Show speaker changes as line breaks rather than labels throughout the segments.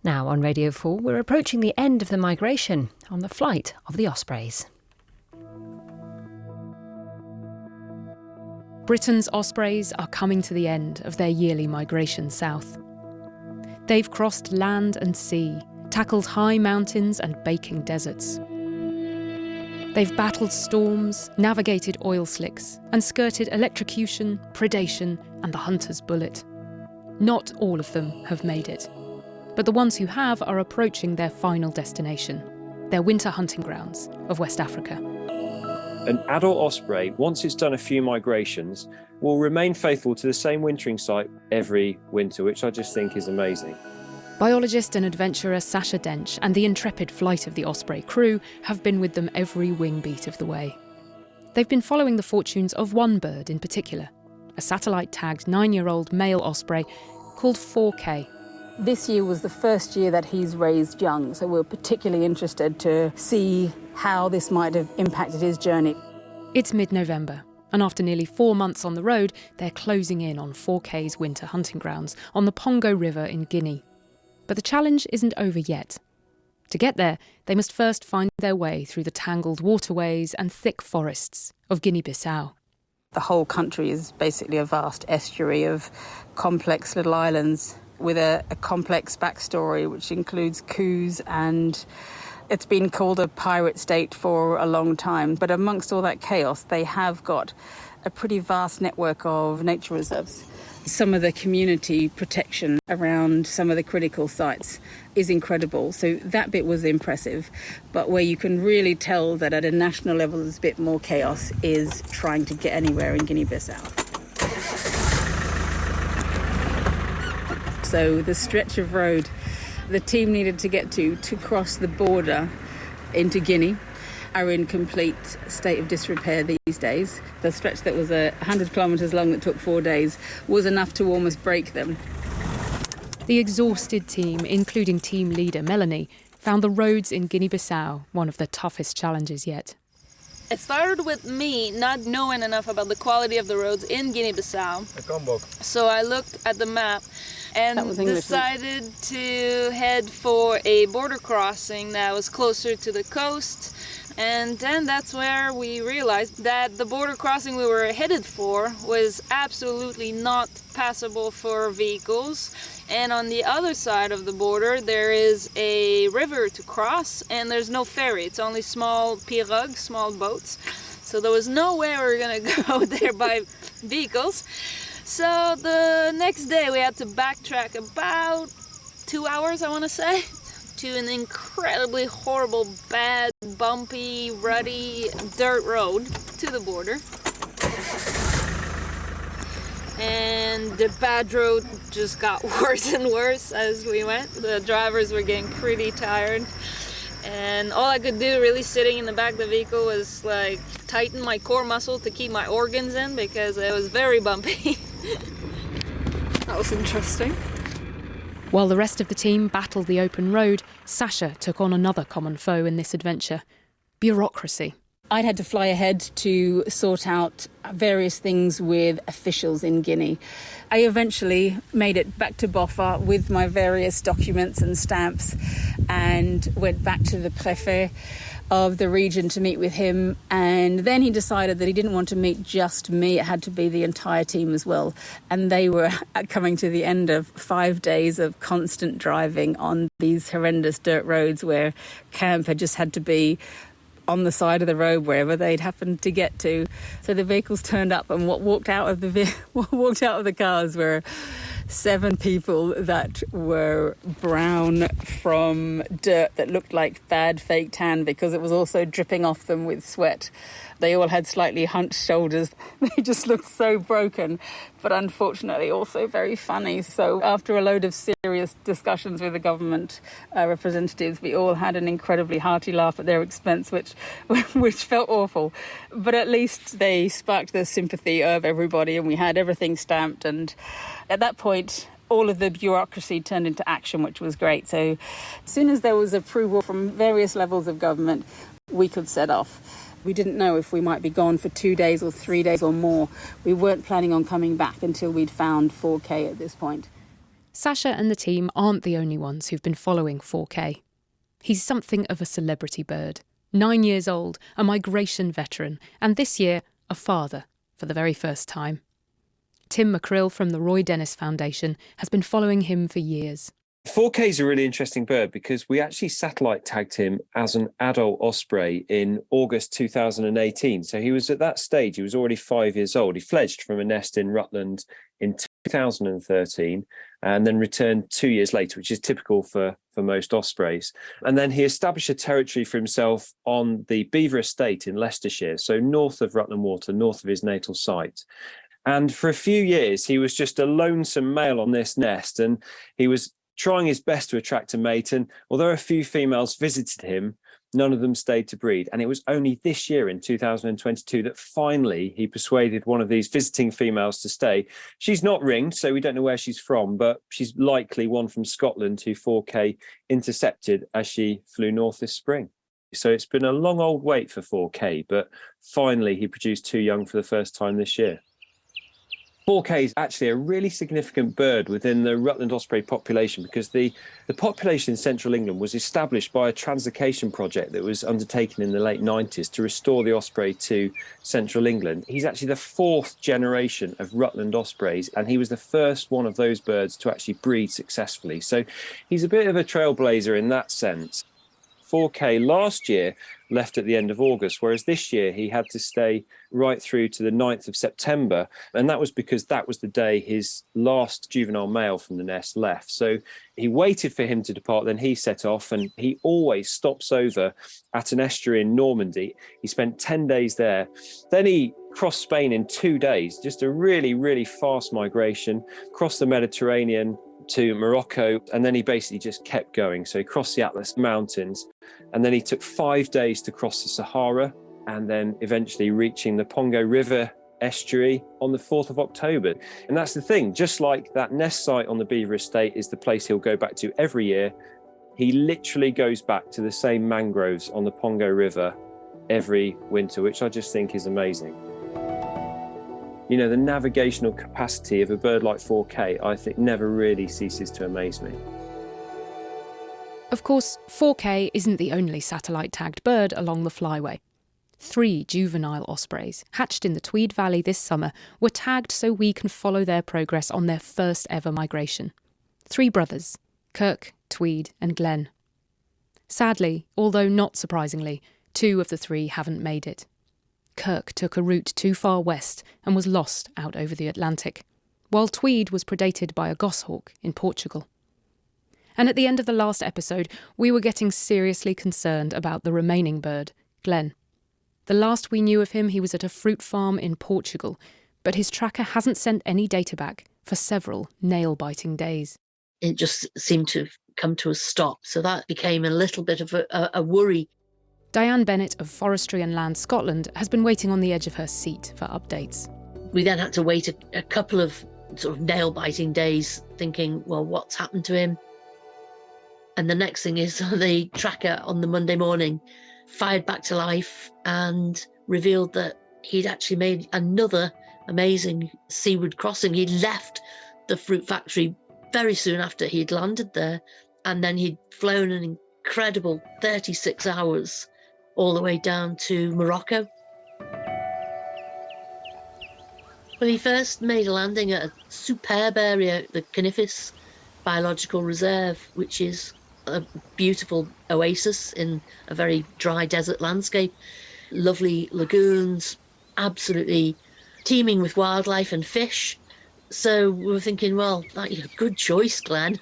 Now on Radio 4, we're approaching the end of the migration on the flight of the Ospreys.
Britain's ospreys are coming to the end of their yearly migration south. They've crossed land and sea, tackled high mountains and baking deserts. They've battled storms, navigated oil slicks, and skirted electrocution, predation, and the hunter's bullet. Not all of them have made it, but the ones who have are approaching their final destination, their winter hunting grounds of West Africa.
An adult osprey, once it's done a few migrations, will remain faithful to the same wintering site every winter, which I just think is amazing.
Biologist and adventurer Sacha Dench and the intrepid Flight of the Osprey crew have been with them every wing beat of the way. They've been following the fortunes of one bird in particular, a satellite-tagged 9-year-old male osprey called 4K.
This year was the first year that he's raised young, so we're particularly interested to see how this might have impacted his journey.
It's mid-November, and after nearly 4 months on the road, they're closing in on 4K's winter hunting grounds on the Pongo River in Guinea. But the challenge isn't over yet. To get there, they must first find their way through the tangled waterways and thick forests of Guinea-Bissau.
The whole country is basically a vast estuary of complex little islands with a complex backstory, which includes coups, and it's been called a pirate state for a long time. But amongst all that chaos, they have got a pretty vast network of nature reserves. Some of the community protection around some of the critical sites is incredible. So that bit was impressive. But where you can really tell that at a national level there's a bit more chaos is trying to get anywhere in Guinea-Bissau. So the stretch of road the team needed to get to cross the border into Guinea are in complete state of disrepair these days. The stretch that was 100 kilometres long that took 4 days was enough to almost break them.
The exhausted team, including team leader Melanie, found the roads in Guinea-Bissau one of the toughest challenges yet.
It started with me not knowing enough about the quality of the roads in Guinea-Bissau. So I looked at the map and decided to head for a border crossing that was closer to the coast. And then that's where we realized that the border crossing we were headed for was absolutely not passable for vehicles. And on the other side of the border, there is a river to cross, and there's no ferry. It's only small pirogues, small boats. So there was no way we were going to go there by vehicles. So the next day we had to backtrack about 2 hours, I want to say, to an incredibly horrible, bad, bumpy, ruddy dirt road to the border. And the bad road just got worse and worse as we went. The drivers were getting pretty tired. And all I could do really sitting in the back of the vehicle was like tighten my core muscle to keep my organs in because it was very bumpy.
That was interesting.
While the rest of the team battled the open road, Sacha took on another common foe in this adventure: bureaucracy.
I'd had to fly ahead to sort out various things with officials in Guinea. I eventually made it back to Boffa with my various documents and stamps and went back to the préfet of the region to meet with him. And then he decided that he didn't want to meet just me. It had to be the entire team as well. And they were coming to the end of 5 days of constant driving on these horrendous dirt roads where camp had just had to be on the side of the road wherever they'd happened to get to. So the vehicles turned up, and what walked out of the cars were 7 people that were brown from dirt that looked like bad fake tan because it was also dripping off them with sweat. They all had slightly hunched shoulders. They just looked so broken, but unfortunately also very funny. So after a load of serious discussions with the government representatives, we all had an incredibly hearty laugh at their expense, which felt awful. But at least they sparked the sympathy of everybody, and we had everything stamped. And at that point, all of the bureaucracy turned into action, which was great. So as soon as there was approval from various levels of government, we could set off. We didn't know if we might be gone for 2 days or 3 days or more. We weren't planning on coming back until we'd found 4K at this point.
Sacha and the team aren't the only ones who've been following 4K. He's something of a celebrity bird. 9 years old, a migration veteran, and this year, a father for the very first time. Tim McCrill from the Roy Dennis Foundation has been following him for years.
4K is a really interesting bird because we actually satellite tagged him as an adult osprey in August 2018. So he was at that stage, he was already 5 years old. He fledged from a nest in Rutland in 2013 and then returned 2 years later, which is typical for most ospreys. And then he established a territory for himself on the Beaver Estate in Leicestershire, so north of Rutland Water, north of his natal site. And for a few years, he was just a lonesome male on this nest, and he was trying his best to attract a mate. And although a few females visited him, none of them stayed to breed. And it was only this year in 2022 that finally he persuaded one of these visiting females to stay. She's not ringed, so we don't know where she's from, but she's likely one from Scotland who 4K intercepted as she flew north this spring. So it's been a long old wait for 4K, but finally he produced two young for the first time this year. 4K is actually a really significant bird within the Rutland osprey population because the population in central England was established by a translocation project that was undertaken in the late 90s to restore the osprey to central England. He's actually the fourth generation of Rutland ospreys, and he was the first one of those birds to actually breed successfully. So he's a bit of a trailblazer in that sense. 4K last year left at the end of August, whereas this year he had to stay right through to the 9th of September. And that was because that was the day his last juvenile male from the nest left. So he waited for him to depart, then he set off, and he always stops over at an estuary in Normandy. He spent 10 days there. Then he crossed Spain in 2 days, just a really, really fast migration, crossed the Mediterranean to Morocco, and then he basically just kept going. So he crossed the Atlas Mountains, and then he took 5 days to cross the Sahara, and then eventually reaching the Pongo River estuary on the 4th of October. And that's the thing, just like that nest site on the Beaver Estate is the place he'll go back to every year, he literally goes back to the same mangroves on the Pongo River every winter, which I just think is amazing. You know, the navigational capacity of a bird like 4K, I think, never really ceases to amaze me.
Of course, 4K isn't the only satellite-tagged bird along the flyway. 3 juvenile ospreys, hatched in the Tweed Valley this summer, were tagged so we can follow their progress on their first ever migration. 3 brothers, Kirk, Tweed and Glenn. Sadly, although not surprisingly, 2 of the 3 haven't made it. Kirk took a route too far west and was lost out over the Atlantic, while Tweed was predated by a goshawk in Portugal. And at the end of the last episode, we were getting seriously concerned about the remaining bird, Glenn. The last we knew of him, he was at a fruit farm in Portugal, but his tracker hasn't sent any data back for several nail-biting days.
It just seemed to come to a stop, so that became a little bit of a worry.
Diane Bennett of Forestry and Land Scotland has been waiting on the edge of her seat for updates.
We then had to wait a couple of sort of nail-biting days thinking, well, what's happened to him? And the next thing is the tracker on the Monday morning fired back to life and revealed that he'd actually made another amazing seaward crossing. He'd left the fruit factory very soon after he'd landed there, and then he'd flown an incredible 36 hours all the way down to Morocco. Well, he first made a landing at a superb area, the Guinea-Bissau Biological Reserve, which is a beautiful oasis in a very dry desert landscape. Lovely lagoons, absolutely teeming with wildlife and fish. So we were thinking, well, good choice, Glenn.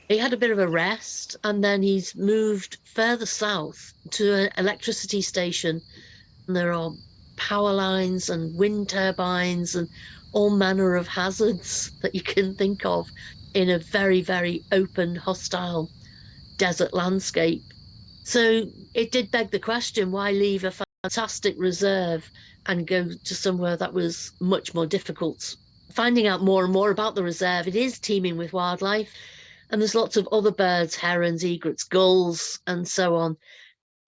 He had a bit of a rest, and then he's moved further south to an electricity station. And there are power lines and wind turbines and all manner of hazards that you can think of in a very, very open, hostile desert landscape. So it did beg the question, why leave a fantastic reserve and go to somewhere that was much more difficult? Finding out more and more about the reserve, it is teeming with wildlife, and there's lots of other birds, herons, egrets, gulls, and so on.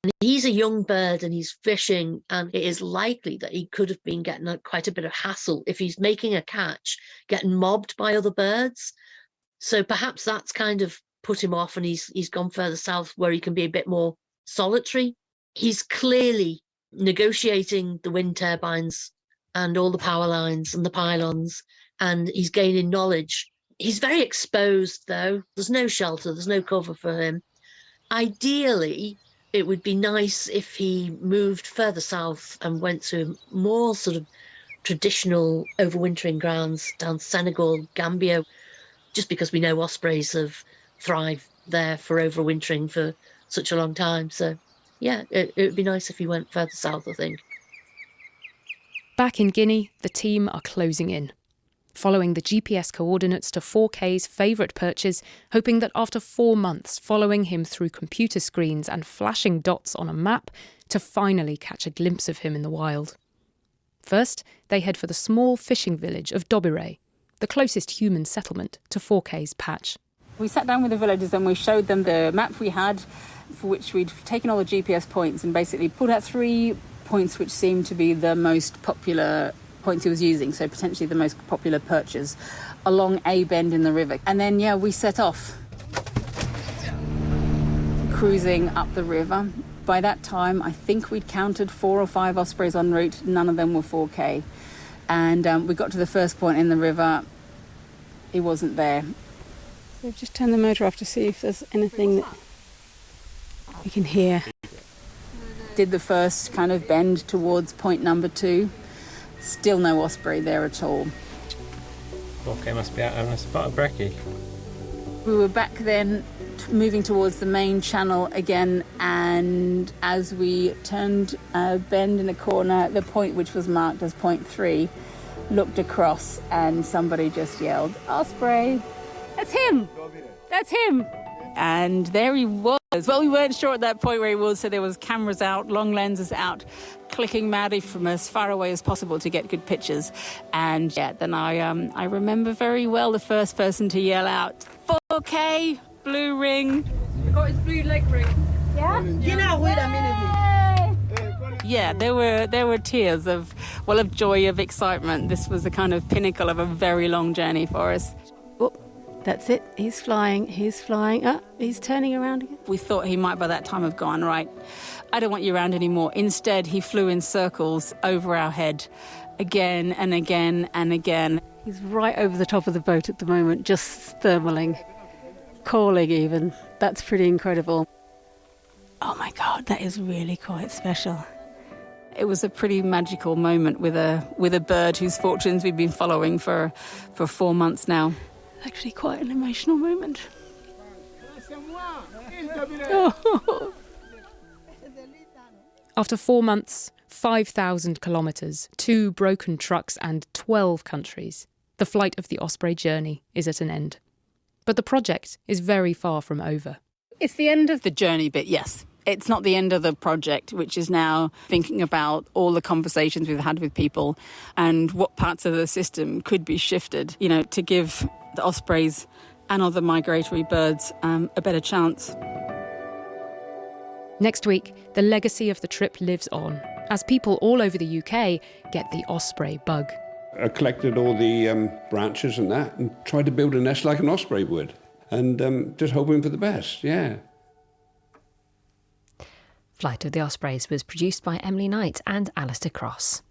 And he's a young bird and he's fishing, and it is likely that he could have been getting quite a bit of hassle if he's making a catch, getting mobbed by other birds. So perhaps that's kind of put him off, and he's gone further south where he can be a bit more solitary. He's clearly negotiating the wind turbines and all the power lines and the pylons, and he's gaining knowledge. He's very exposed, though. There's no shelter, there's no cover for him. Ideally, it would be nice if he moved further south and went to more sort of traditional overwintering grounds down Senegal, Gambia, just because we know ospreys have thrived there for overwintering for such a long time. So, yeah, it would be nice if he went further south, I think.
Back in Guinea, the team are closing in, following the GPS coordinates to 4K's favourite perches, hoping that after 4 months following him through computer screens and flashing dots on a map, to finally catch a glimpse of him in the wild. First, they head for the small fishing village of Dobire, the closest human settlement to 4K's patch.
We sat down with the villagers and we showed them the map we had, for which we'd taken all the GPS points and basically put out 3 points which seemed to be the most popular points he was using, so potentially the most popular perches along a bend in the river. And then, we set off, cruising up the river. By that time, I think we'd counted 4 or 5 ospreys en route. None of them were 4K. And we got to the first point in the river. He wasn't there. We've just turned the motor off to see if there's anything that we can hear. Did the first kind of bend towards point number 2. Still no osprey there at all.
Okay, must be out having a spot of brekkie.
We were back then moving towards the main channel again, and as we turned a bend in a corner, the point which was marked as point 3, looked across and somebody just yelled, "Osprey!" That's him! That's him! And there he was. Well, we weren't sure at that point where he was, so there was cameras out, long lenses out, clicking madly from as far away as possible to get good pictures. And then I remember very well the first person to yell out, "4K, blue ring."
We got his blue leg ring.
Yeah?
You know, wait a minute.
Yeah, there were tears of joy, of excitement. This was the kind of pinnacle of a very long journey for us. Oh, that's it. He's flying. Oh, he's turning around again. We thought he might by that time have gone, right, I don't want you around anymore. Instead, he flew in circles over our head again and again and again. He's right over the top of the boat at the moment, just thermaling, calling even. That's pretty incredible. Oh my God, that is really quite special. It was a pretty magical moment with a bird whose fortunes we've been following for 4 months now. Actually quite an emotional moment. Oh.
After 4 months, 5,000 kilometres, 2 broken trucks and 12 countries, the flight of the Osprey journey is at an end. But the project is very far from over.
It's the end of the journey bit, yes. It's not the end of the project, which is now thinking about all the conversations we've had with people and what parts of the system could be shifted, to give the ospreys and other migratory birds a better chance.
Next week, the legacy of the trip lives on, as people all over the UK get the osprey bug.
I collected all the branches and that and tried to build a nest like an osprey would. And just hoping for the best, yeah.
Flight of the Ospreys was produced by Emily Knight and Alasdair Cross.